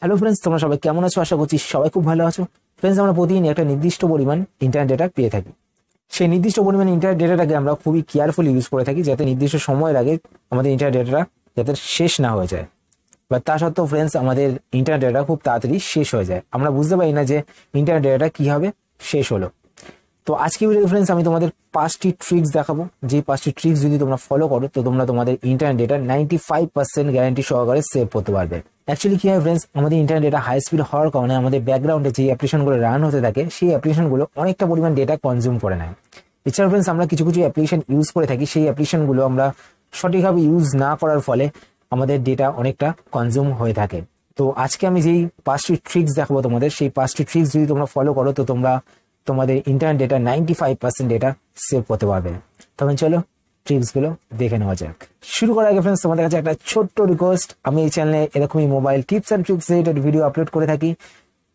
Hello friends, তোমরা সবাই কেমন আছো? আশা করছি সবাই খুব ভালো আছো। ফ্রেন্ডস, আমরা প্রতিদিন একটা নির্দিষ্ট পরিমাণ ইন্টারনেট ডেটা পেয়ে থাকি। সেই নির্দিষ্ট পরিমাণ ইন্টারনেট ডেটাটাকে আমরা খুবই কেয়ারফুলি ইউজ করে থাকি, যাতে নির্দিষ্ট সময়ের আগে আমাদের ইন্টারনেট ডেটাটা যাতে শেষ না হয়ে যায়। বা তা সত্ত্বেও ফ্রেন্ডস, আমাদের ইন্টারনেট ডেটা খুব তাড়াতাড়ি শেষ হয়ে যায়। আমরা বুঝতে পারি না যে ইন্টারনেট ডেটাটা কীভাবে শেষ হলো। তো আজকে ভিডিও ফ্রেন্ডস, আমি তোমাদের 5টি ট্রিক্স দেখাবো। যে 5টি ট্রিক্স যদি তোমরা ফলো করো তো তোমরা তোমাদের ইন্টারনেট ডেটা 95% গ্যারান্টি সহকারে সেভ করতে পারবে। অ্যাকচুয়ালি কি হয় ফ্রেন্ডস, আমাদের ইন্টারনেট ডেটা হাই স্পিড হওয়ার কারণে আমাদের ব্যাকগ্রাউন্ডে যে অ্যাপ্লিকেশনগুলো রান হতে থাকে সেই অ্যাপ্লিকেশনগুলো অনেকটা পরিমাণ ডেটা কনজিউম করে নেয়। এছাড়া ফ্রেন্ডস, আমরা কিছু কিছু অ্যাপ্লিকেশন ইউজ করে থাকি, সেই অ্যাপ্লিকেশনগুলো আমরা সঠিকভাবে ইউজ না করার ফলে আমাদের ডেটা অনেকটা কনজিউম হয়ে থাকে। তো আজকে আমি যেই 5টি ট্রিক্স দেখাবো তোমাদের, সেই 5টি ট্রিক্স যদি তোমরা ফলো করো তো তোমরা তোমাদের ইন্টারনেট ডেটা 95% ডেটা সেভ করতে পারবে। তখন চলো ট্রিক্সগুলো দেখে নেওয়া যাক। শুরু করার আগে ফ্রেন্ডস, তোমাদের কাছে একটা ছোট্ট রিকোয়েস্ট। আমি এই চ্যানেলে এরকমই mobile tips and tricks related video upload করে থাকি।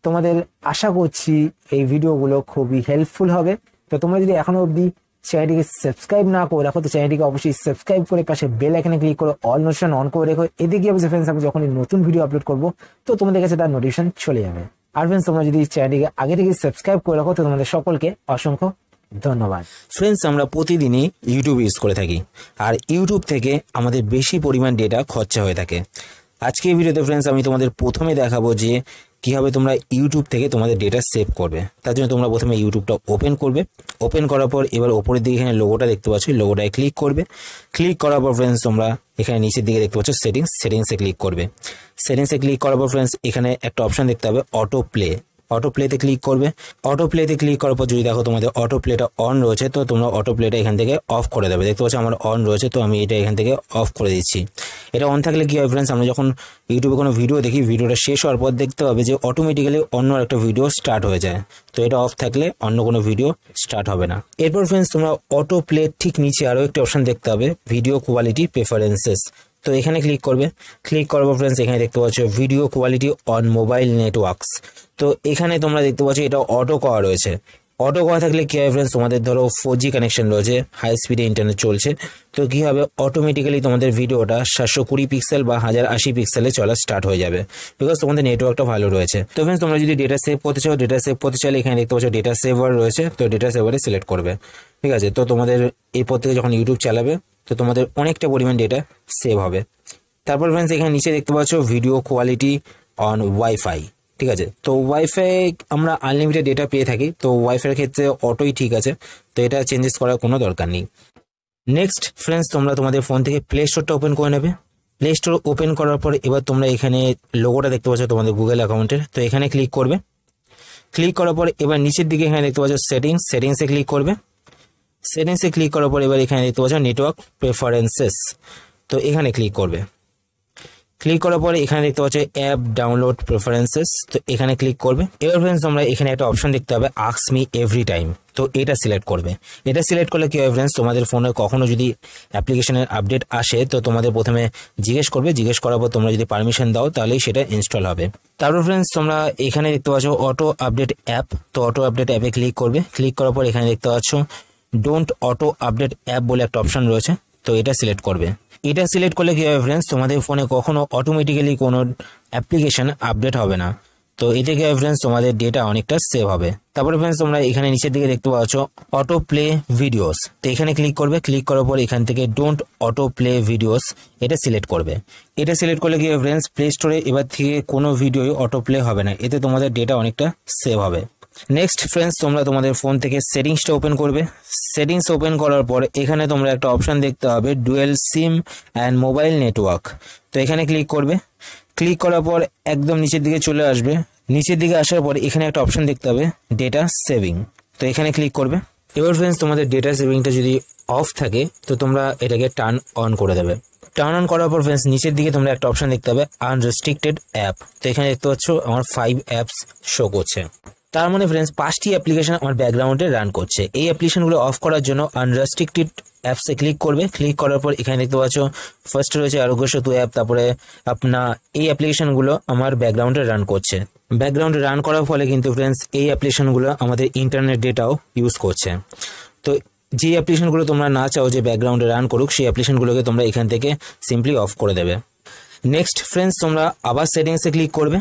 তোমাদের আশা করছি এই ভিডিওগুলো খুবই হেল্পফুল হবে। তো তোমরা যদি এখনো অবধি চ্যানেলটিকে সাবস্ক্রাইব না করে রাখো তো চ্যানেলটিকে অবশ্যই সাবস্ক্রাইব করে পাশে বেল আইকনে ক্লিক করে অল নোটিফিকেশন অন করে রেখো। এতে কি হবে ফ্রেন্ডস, আমি যখন নতুন ভিডিও আপলোড করবো তো তোমাদের কাছে তার নোটিফিকেশন চলে যাবে। আর ফ্রেন্ডস, তোমরা যদি চ্যানেলটিকে আগে থেকে সাবস্ক্রাইব করে রাখো তো তোমাদের সকলকে অসংখ্য ধন্যবাদ। ফ্রেন্ডস, আমরা প্রতিদিনই ইউটিউব ইউজ করে থাকি, আর ইউটিউব থেকে আমাদের বেশি পরিমাণ ডেটা খরচা হয়ে থাকে। আজকে এই ভিডিওতে ফ্রেন্ডস আমি তোমাদের প্রথমে দেখাবো যে কীভাবে তোমরা ইউটিউব থেকে তোমাদের ডেটা সেভ করবে। তার জন্য তোমরা প্রথমে ইউটিউবটা ওপেন করবে। ওপেন করার পর এবার ওপরের দিকে এখানে লোগোটা দেখতে পাচ্ছ, লোগোটায় ক্লিক করবে। ক্লিক করার পর ফ্রেন্ডস তোমরা এখানে নিচের দিকে দেখতে পাচ্ছ সেটিংসে ক্লিক করবে। সেটিংসে ক্লিক করার পর ফ্রেন্ডস এখানে একটা অপশন দেখতে হবে অটো প্লে। অটো প্লেতে ক্লিক করবে। অটো প্লেতে ক্লিক করার পর যদি দেখো তোমাদের অটো প্লেটা অন রয়েছে তো তোমরা অটো প্লেটা এখান থেকে অফ করে দেবে। দেখতে পাচ্ছ আমার অন রয়েছে, তো আমি এটা এখান থেকে অফ করে দিচ্ছি। এটা অন থাকলে কি হয় ফ্রেন্ডস, আমরা যখন ইউটিউবে কোনো ভিডিও দেখি, ভিডিওটা শেষ হওয়ার পর দেখতে হবে যে অটোমেটিক্যালি অন্য একটা ভিডিও স্টার্ট হয়ে যায়। তো এটা অফ থাকলে অন্য কোনো ভিডিও স্টার্ট হবে না। এরপর ফ্রেন্ডস তোমরা অটো প্লে ঠিক নিচে আরও একটা অপশন দেখতে হবে ভিডিও কোয়ালিটি প্রেফারেন্সেস। তো এখানে ক্লিক করবে। ক্লিক করার পর ফ্রেন্ডস এখানে দেখতে পাচ্ছ video quality on mobile networks. তো এখানে তোমরা দেখতে পাচ্ছ এটা অটো করা রয়েছে। অটো করা থাকলে কী হয় ফ্রেন্ডস, তোমাদের ধরো 4G কানেকশন রয়েছে, হাই স্পিডে ইন্টারনেট চলছে, তো কী হবে অটোমেটিক্যালি তোমাদের ভিডিওটা 720 পিক্সেল বা 1080 পিক্সেলে চলা স্টার্ট হয়ে যাবে, বিকজ তোমাদের নেটওয়ার্কটা ভালো রয়েছে। তো ফ্রেন্ডস তোমরা যদি ডেটা সেভ করতে চাও, ডেটা সেভ করতে চাইলে এখানে দেখতে পাচ্ছ ডেটা সেভার রয়েছে, তো ডেটা সেভারে সিলেক্ট করবে। ঠিক আছে, তো তোমাদের এরপর থেকে যখন ইউটিউব চালাবে তো তোমাদের অনেকটা পরিমাণ ডেটা সেভ হবে। তারপর ফ্রেন্ডস এখানে নিচে দেখতে পাচ্ছ ভিডিও কোয়ালিটি অন ওয়াইফাই। ঠিক আছে, তো ওয়াইফাই আমরা আনলিমিটেড ডেটা পেয়ে থাকি, তো ওয়াইফাইয়ের ক্ষেত্রে অটোই ঠিক আছে, তো এটা চেঞ্জেস করার কোনো দরকার নেই। নেক্সট ফ্রেন্ডস তোমরা তোমাদের ফোন থেকে প্লে স্টোরটা ওপেন করে নেবে। প্লে স্টোর ওপেন করার পর এবার তোমরা এখানে লোগোটা দেখতে পাচ্ছ তোমাদের গুগল অ্যাকাউন্টের, তো এখানে ক্লিক করবে। ক্লিক করার পর এবার নিচের দিকে এখানে দেখতে পাচ্ছ সেটিংসে ক্লিক করবে। সেটিংসে ক্লিক করার পর এবার এখানে দেখতে পাচ্ছ নেটওয়ার্ক প্রেফারেন্সেস, তো এখানে ক্লিক করবে। ক্লিক করার পরে এখানে দেখতে পাচ্ছ অ্যাপ ডাউনলোড প্রেফারেন্সেস, তো এখানে ক্লিক করবে। এবার ফ্রেন্ডস তোমরা এখানে একটা অপশন দেখতে হবে আস্ক মি এভরি টাইম, তো এটা সিলেক্ট করবে। এটা সিলেক্ট করলে কি হয় ফ্রেন্ডস, তোমাদের ফোনে কখনো যদি অ্যাপ্লিকেশনের আপডেট আসে তো তোমাদের প্রথমে জিজ্ঞেস করবে, জিজ্ঞেস করার পর তোমরা যদি পারমিশন দাও তাহলেই সেটা ইনস্টল হবে। তারপর ফ্রেন্ডস তোমরা এখানে দেখতে পাচ্ছ অটো আপডেট অ্যাপ, তো অটো আপডেট অ্যাপে ক্লিক করবে। ক্লিক করার পর এখানে দেখতে পাচ্ছ ডোন্ট অটো আপডেট অ্যাপ বলে একটা অপশন রয়েছে, তো এটা সিলেক্ট করবে। এটা সিলেক্ট করলে কী হবে ফ্রেন্ডস, তোমাদের ফোনে কখনো অটোমেটিক্যালি কোনো অ্যাপ্লিকেশন আপডেট হবে না, তো এতে কী হবে ফ্রেন্ডস, তোমাদের ডেটা অনেকটা সেভ হবে। তারপরে ফ্রেন্ডস তোমরা এখানে নিচের দিকে দেখতে পাচ্ছ অটো প্লে ভিডিওস, তো এখানে ক্লিক করবে। ক্লিক করার পর এখান থেকে ডোন্ট অটো প্লে ভিডিওস এটা সিলেক্ট করবে। এটা সিলেক্ট করলে কী হবে ফ্রেন্ডস, প্লে স্টোরে এবার থেকে কোনো ভিডিওই অটো প্লে হবে না, এতে তোমাদের ডেটা অনেকটা সেভ হবে। নেক্সট ফ্রেন্ডস তোমরা তোমাদের ফোন থেকে সেটিংসটা ওপেন করবে। সেটিংস ওপেন করার পর এখানে তোমরা একটা অপশান দেখতে হবে dual SIM and mobile network, তো এখানে ক্লিক করবে। ক্লিক করার পর একদম নিচের দিকে চলে আসবে। নিচের দিকে আসার পর এখানে একটা অপশান দেখতে হবে ডেটা সেভিং, তো এখানে ক্লিক করবে। এবার ফ্রেন্ডস তোমাদের ডেটা সেভিংটা যদি অফ থাকে তো তোমরা এটাকে টার্ন অন করে দেবে। টার্ন অন করার পর ফ্রেন্ডস নিচের দিকে তোমরা একটা অপশান দেখতে হবে আনরেস্ট্রিক্টেড অ্যাপ, তো এখানে দেখতে পাচ্ছ আমার 5 অ্যাপস শো করছে। তার মানে ফ্রেন্ডস 5টি অ্যাপ্লিকেশন আমার ব্যাকগ্রাউন্ডে রান করছে। এই অ্যাপ্লিকেশনগুলো অফ করার জন্য আনরেস্ট্রিক্টেড অ্যাপসে ক্লিক করবে। ক্লিক করার পর এখানে দেখতে পাচ্ছ ফার্স্ট রয়েছে আরোগ্য সেতু অ্যাপ, তারপরে আপনার এই অ্যাপ্লিকেশনগুলো আমার ব্যাকগ্রাউন্ডে রান করছে। ব্যাকগ্রাউন্ডে রান করার ফলে কিন্তু ফ্রেন্ডস এই অ্যাপ্লিকেশনগুলো আমাদের ইন্টারনেট ডেটাও ইউজ করছে। তো যে অ্যাপ্লিকেশনগুলো তোমরা না চাও যে ব্যাকগ্রাউন্ডে রান করুক সেই অ্যাপ্লিকেশনগুলোকে তোমরা এখান থেকে সিম্পলি অফ করে দেবে। নেক্সট ফ্রেন্ডস তোমরা আবার সেটিংসে ক্লিক করবে।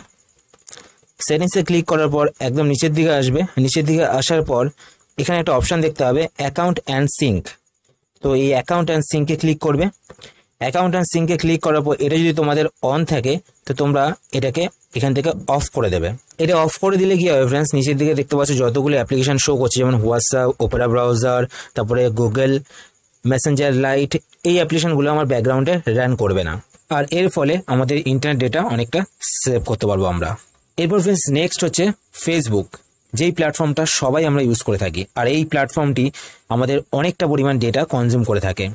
সেটিংসে ক্লিক করার পর একদম নিচের দিকে আসবে, নিচের দিকে আসার পর এখানে একটা অপশান দেখতে হবে অ্যাকাউন্ট অ্যান্ড সিঙ্ক। তো এই অ্যাকাউন্ট অ্যান্ড সিঙ্কে ক্লিক করবে। অ্যাকাউন্ট অ্যান্ড সিঙ্কে ক্লিক করার পর এটা যদি তোমাদের অন থাকে তো তোমরা এটাকে এখান থেকে অফ করে দেবে। এটা অফ করে দিলে কি হবে ফ্রেন্ডস, নিচের দিকে দেখতে পাচ্ছ যতগুলো অ্যাপ্লিকেশন শো করছে, যেমন হোয়াটসঅ্যাপ, ওপেরা ব্রাউজার, তারপরে গুগল মেসেঞ্জার লাইট, এই অ্যাপ্লিকেশনগুলো আমার ব্যাকগ্রাউন্ডে রান করবে না। আর এর ফলে আমাদের ইন্টারনেট ডেটা অনেকটা সেভ করতে পারবো আমরা। এরপর ফ্রেন্ডস নেক্সট হচ্ছে ফেসবুক, যেই প্ল্যাটফর্মটা সবাই আমরা ইউজ করে থাকি, আর এই প্ল্যাটফর্মটি আমাদের অনেকটা পরিমাণ ডেটা কনজিউম করে থাকে।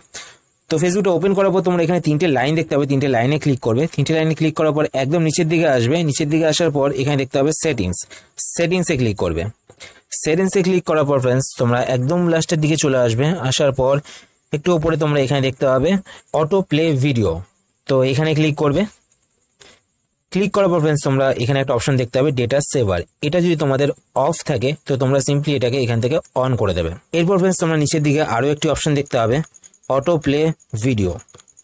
তো ফেসবুকটা ওপেন করার পর তোমরা এখানে তিনটে লাইন দেখতে হবে, তিনটে লাইনে ক্লিক করবে। তিনটে লাইনে ক্লিক করার পর একদম নিচের দিকে আসবে, নিচের দিকে আসার পর এখানে দেখতে হবে সেটিংসে ক্লিক করবে। সেটিংসে ক্লিক করার পর ফ্রেন্ডস তোমরা একদম লাস্টের দিকে চলে আসবে, আসার পর একটু উপরে তোমরা এখানে দেখতে পাবে অটো প্লে ভিডিও, তো এখানে ক্লিক করবে। ক্লিক করার পর ফ্রেন্ডস তোমরা এখানে একটা অপশন দেখতে হবে ডেটা সেভার, এটা যদি তোমাদের অফ থাকে তো তোমরা সিম্পলি এটাকে এখান থেকে অন করে দেবে। এরপর ফ্রেন্ডস তোমরা নিচের দিকে আরও একটি অপশন দেখতে হবে অটো প্লে ভিডিও,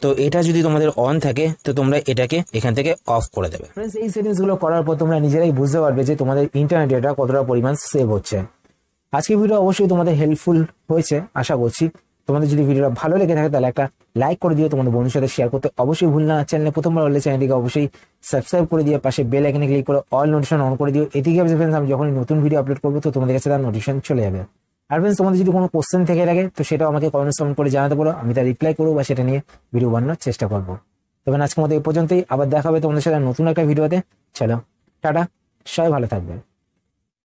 তো এটা যদি তোমাদের অন থাকে তো তোমরা এটাকে এখান থেকে অফ করে দেবে। ফ্রেন্ডস এই সেটিংসগুলো করার পর তোমরা নিজেরাই বুঝতে পারবে যে তোমাদের ইন্টারনেট ডেটা কতটা পরিমাণ সেভ হচ্ছে। আজকের ভিডিও অবশ্যই তোমাদের হেল্পফুল হয়েছে আশা করছি। তোমাদের যদি ভিডিওটা ভালো লেগে থাকে তাহলে একটা লাইক করে দিও, তোমাদের বন্ধুর সাথে শেয়ার করতে অবশ্যই ভুল না। চ্যানেলে প্রথমবার হলে চ্যানেলটিকে অবশ্যই সাবস্ক্রাইব করে দিও, পাশে বেল আইকনে ক্লিক করে অল নোটিফিকেশন অন করে দিও। এটি কি হবে ফ্রেন্ডস, আমি যখনই নতুন ভিডিও আপলোড করবো তো তোমাদের কাছে তার নোটিফিকেশন চলে যাবে। আর ফ্রেন্ডস তোমাদের যদি কোনো কোশ্চেন থেকে থাকে তো সেটাও আমাকে কমেন্ট করে জানাতে পারো, আমি তার রিপ্লাই করবো বা সেটা নিয়ে ভিডিও বানানোর চেষ্টা করবো। তবে আজকের মতো এই পর্যন্তই, আবার দেখা হবে তোমাদের সাথে নতুন একটা ভিডিওতে। চলো টাটা, সবাই ভালো থাকবে।